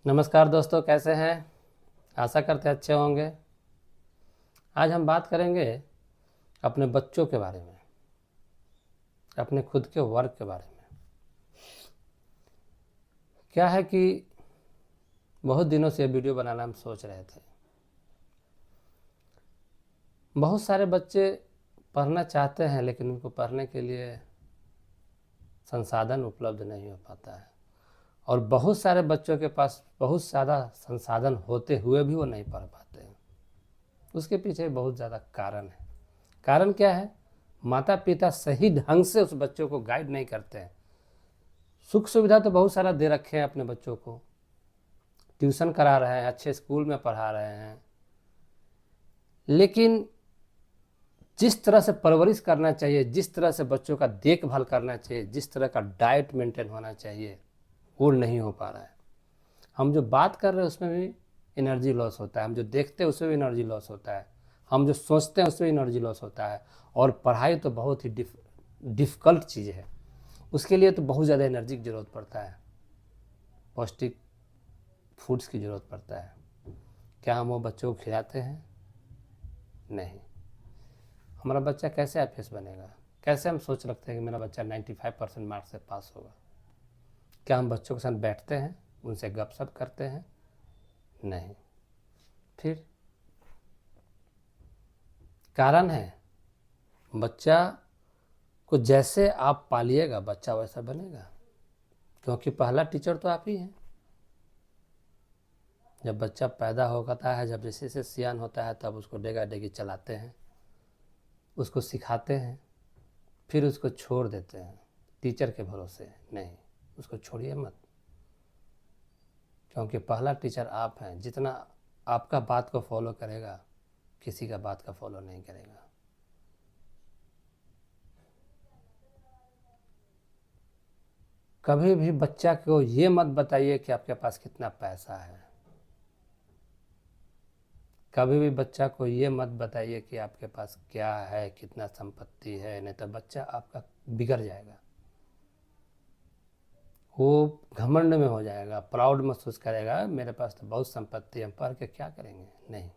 नमस्कार दोस्तों, कैसे हैं? आशा करते अच्छे होंगे। आज हम बात करेंगे अपने बच्चों के बारे में, अपने खुद के वर्क के बारे में। क्या है कि बहुत दिनों से वीडियो बनाना हम सोच रहे थे। बहुत सारे बच्चे पढ़ना चाहते हैं लेकिन उनको पढ़ने के लिए संसाधन उपलब्ध नहीं हो पाता है, और बहुत सारे बच्चों के पास बहुत ज़्यादा संसाधन होते हुए भी वो नहीं पढ़ पाते हैं। उसके पीछे बहुत ज़्यादा कारण है। कारण क्या है? माता पिता सही ढंग से उस बच्चों को गाइड नहीं करते हैं। सुख सुविधा तो बहुत सारा दे रखे हैं अपने बच्चों को, ट्यूशन करा रहे हैं, अच्छे स्कूल में पढ़ा रहे हैं, लेकिन जिस तरह से परवरिश करना चाहिए, जिस तरह से बच्चों का देखभाल करना चाहिए, जिस तरह का डाइट मेंटेन होना चाहिए, वो नहीं हो पा रहा है। हम जो बात कर रहे हैं उसमें भी एनर्जी लॉस होता है, हम जो देखते हैं उसमें भी एनर्जी लॉस होता है, हम जो सोचते हैं उसमें भी एनर्जी लॉस होता है। और पढ़ाई तो बहुत ही डिफ़िकल्ट चीज़ है, उसके लिए तो बहुत ज़्यादा एनर्जी की ज़रूरत पड़ता है, पौष्टिक फूड्स की ज़रूरत पड़ता है। क्या हम वो बच्चों को खिलाते हैं? नहीं। हमारा बच्चा कैसे आईपीएस बनेगा? कैसे हम सोच रखते हैं कि मेरा बच्चा 95% मार्क्स से पास होगा? क्या हम बच्चों के साथ बैठते हैं, उनसे गपशप करते हैं? नहीं। फिर कारण है, बच्चा को जैसे आप पालिएगा बच्चा वैसा बनेगा, क्योंकि पहला टीचर तो आप ही हैं। जब बच्चा पैदा होता है, जब जैसे जैसे सियान होता है, तब उसको डेगा डेगी चलाते हैं, उसको सिखाते हैं, फिर उसको छोड़ देते हैं टीचर के भरोसे। नहीं, उसको छोड़िए मत, क्योंकि पहला टीचर आप हैं। जितना आपका बात को फॉलो करेगा, किसी का बात का फॉलो नहीं करेगा। कभी भी बच्चा को ये मत बताइए कि आपके पास कितना पैसा है। कभी भी बच्चा को ये मत बताइए कि आपके पास क्या है, कितना संपत्ति है, नहीं तो बच्चा आपका बिगड़ जाएगा। वो घमंड में हो जाएगा, प्राउड महसूस करेगा, मेरे पास तो बहुत संपत्ति है, हम पढ़ के क्या करेंगे। नहीं,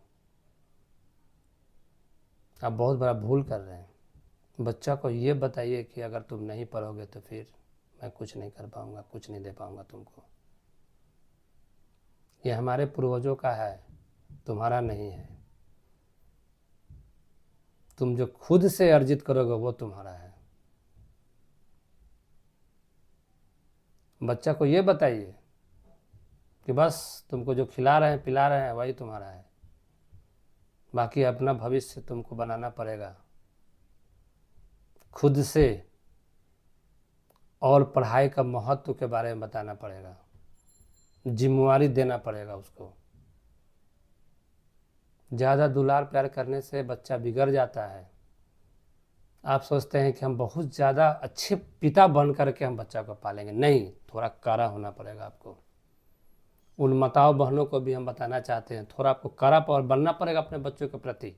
आप बहुत बड़ा भूल कर रहे हैं। बच्चा को ये बताइए कि अगर तुम नहीं पढ़ोगे तो फिर मैं कुछ नहीं कर पाऊंगा, कुछ नहीं दे पाऊंगा तुमको। ये हमारे पूर्वजों का है, तुम्हारा नहीं है। तुम जो खुद से अर्जित करोगे वो तुम्हारा है। बच्चा को ये बताइए कि बस तुमको जो खिला रहे हैं पिला रहे हैं वही तुम्हारा है, बाकी अपना भविष्य तुमको बनाना पड़ेगा खुद से, और पढ़ाई का महत्व के बारे में बताना पड़ेगा, जिम्मेवारी देना पड़ेगा उसको। ज़्यादा दुलार प्यार करने से बच्चा बिगड़ जाता है। आप सोचते हैं कि हम बहुत ज़्यादा अच्छे पिता बन करके हम बच्चा को पालेंगे। नहीं, थोड़ा कड़ा होना पड़ेगा आपको। उन माताओं बहनों को भी हम बताना चाहते हैं, थोड़ा आपको कड़ा पर बनना पड़ेगा अपने बच्चों के प्रति।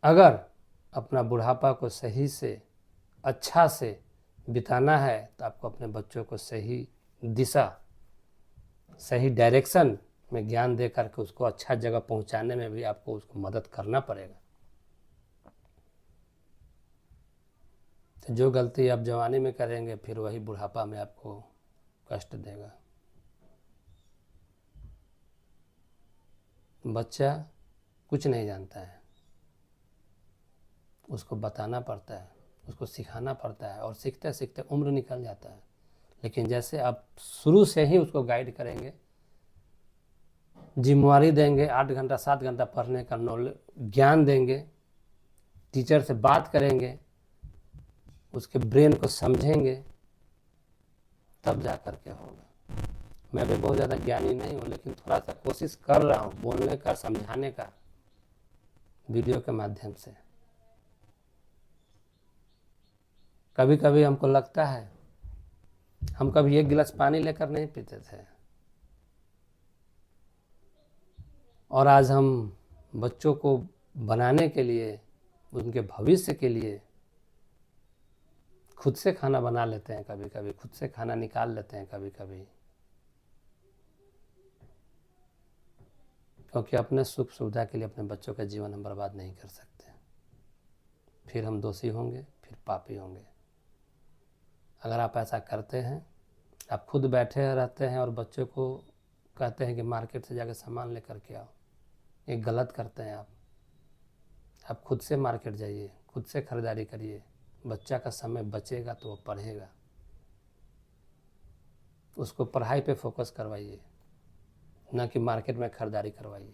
अगर अपना बुढ़ापा को सही से अच्छा से बिताना है तो आपको अपने बच्चों को सही दिशा, सही डायरेक्शन में ज्ञान दे करके उसको अच्छा जगह पहुंचाने में भी आपको उसको मदद करना पड़ेगा। तो जो गलती आप जवानी में करेंगे फिर वही बुढ़ापा में आपको कष्ट देगा। बच्चा कुछ नहीं जानता है, उसको बताना पड़ता है, उसको सिखाना पड़ता है, और सीखते सीखते उम्र निकल जाता है। लेकिन जैसे आप शुरू से ही उसको गाइड करेंगे, जिम्मेवारी देंगे, 8 घंटा 7 घंटा पढ़ने का नॉलेज ज्ञान देंगे, टीचर से बात करेंगे, उसके ब्रेन को समझेंगे, तब जा कर के होगा। मैं भी बहुत ज़्यादा ज्ञानी नहीं हूँ, लेकिन थोड़ा सा कोशिश कर रहा हूँ बोलने का, समझाने का, वीडियो के माध्यम से। कभी कभी हमको लगता है, हम कभी एक गिलास पानी लेकर नहीं पीते थे, और आज हम बच्चों को बनाने के लिए, उनके भविष्य के लिए खुद से खाना बना लेते हैं, कभी कभी खुद से खाना निकाल लेते हैं कभी कभी, क्योंकि अपने सुख सुविधा के लिए अपने बच्चों का जीवन हम बर्बाद नहीं कर सकते। फिर हम दोषी होंगे, फिर पापी होंगे। अगर आप ऐसा करते हैं, आप खुद बैठे रहते हैं और बच्चों को कहते हैं कि मार्केट से जाकर सामान लेकर के आओ, ये गलत करते हैं आप खुद से मार्केट जाइए, खुद से खरीदारी करिए। बच्चा का समय बचेगा तो वो पढ़ेगा, उसको पढ़ाई पे फोकस करवाइए, ना कि मार्केट में खरीदारी करवाइए।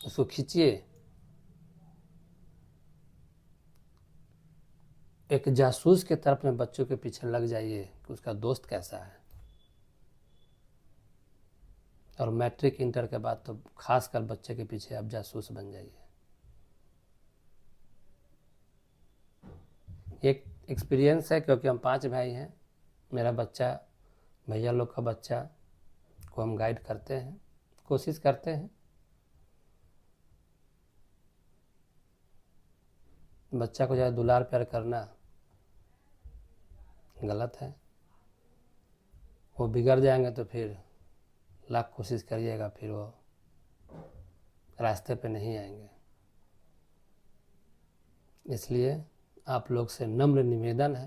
उसको खींचिए, एक जासूस के तरफ में बच्चों के पीछे लग जाइए कि उसका दोस्त कैसा है। और मैट्रिक इंटर के बाद तो खासकर बच्चे के पीछे आप जासूस बन जाइए। एक एक्सपीरियंस है, क्योंकि हम 5 भाई हैं। मेरा बच्चा, भैया लोग का बच्चा को हम गाइड करते हैं, कोशिश करते हैं। बच्चा को ज़्यादा दुलार प्यार करना गलत है। वो बिगड़ जाएंगे तो फिर लाख कोशिश करिएगा, फिर वो रास्ते पे नहीं आएंगे। इसलिए आप लोग से नम्र निवेदन है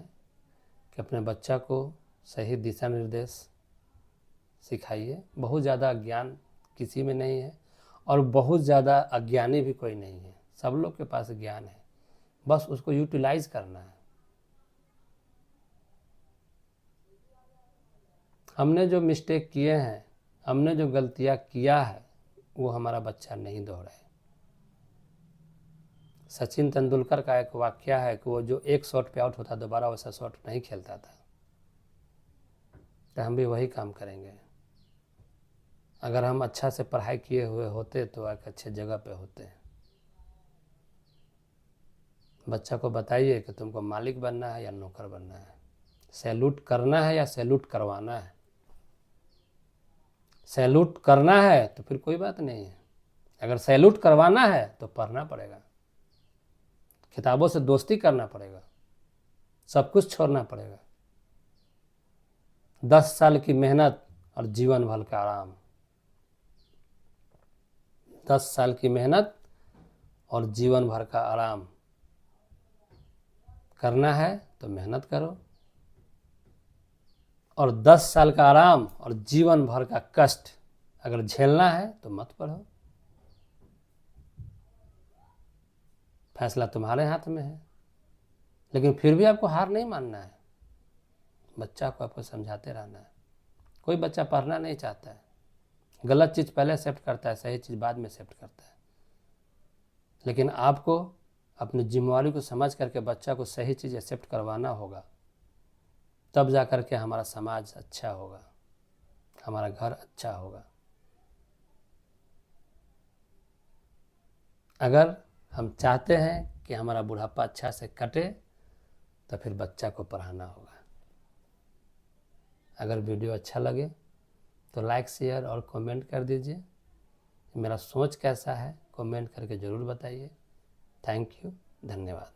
कि अपने बच्चा को सही दिशा निर्देश सिखाइए। बहुत ज़्यादा ज्ञान किसी में नहीं है और बहुत ज़्यादा अज्ञानी भी कोई नहीं है, सब लोग के पास ज्ञान है, बस उसको यूटिलाइज करना है। हमने जो मिस्टेक किए हैं, हमने जो गलतियाँ किया है, वो हमारा बच्चा नहीं दोहराए। सचिन तेंदुलकर का एक वाक्य है कि वो जो एक शॉट पे आउट होता दोबारा वैसा शॉट नहीं खेलता था। तो हम भी वही काम करेंगे। अगर हम अच्छा से पढ़ाई किए हुए होते तो एक अच्छे जगह पे होते। बच्चा को बताइए कि तुमको मालिक बनना है या नौकर बनना है, सैल्यूट करना है या सैल्यूट करवाना है। सैल्यूट करना है तो फिर कोई बात नहीं है, अगर सैल्यूट करवाना है तो पढ़ना पड़ेगा, किताबों से दोस्ती करना पड़ेगा, सब कुछ छोड़ना पड़ेगा। 10 साल की मेहनत और जीवन भर का आराम। 10 साल की मेहनत और जीवन भर का आराम करना है तो मेहनत करो, और 10 साल का आराम और जीवन भर का कष्ट अगर झेलना है तो मत पढ़ो। फैसला तुम्हारे हाथ में है, लेकिन फिर भी आपको हार नहीं मानना है। बच्चा को आपको समझाते रहना है। कोई बच्चा पढ़ना नहीं चाहता है, गलत चीज़ पहले एक्सेप्ट करता है, सही चीज़ बाद में एक्सेप्ट करता है। लेकिन आपको अपनी जिम्मेवारी को समझ करके बच्चा को सही चीज़ एक्सेप्ट करवाना होगा, तब जा कर के हमारा समाज अच्छा होगा, हमारा घर अच्छा होगा। अगर हम चाहते हैं कि हमारा बुढ़ापा अच्छा से कटे तो फिर बच्चा को पढ़ाना होगा। अगर वीडियो अच्छा लगे तो लाइक, शेयर और कमेंट कर दीजिए। मेरा सोच कैसा है कमेंट करके ज़रूर बताइए। थैंक यू, धन्यवाद।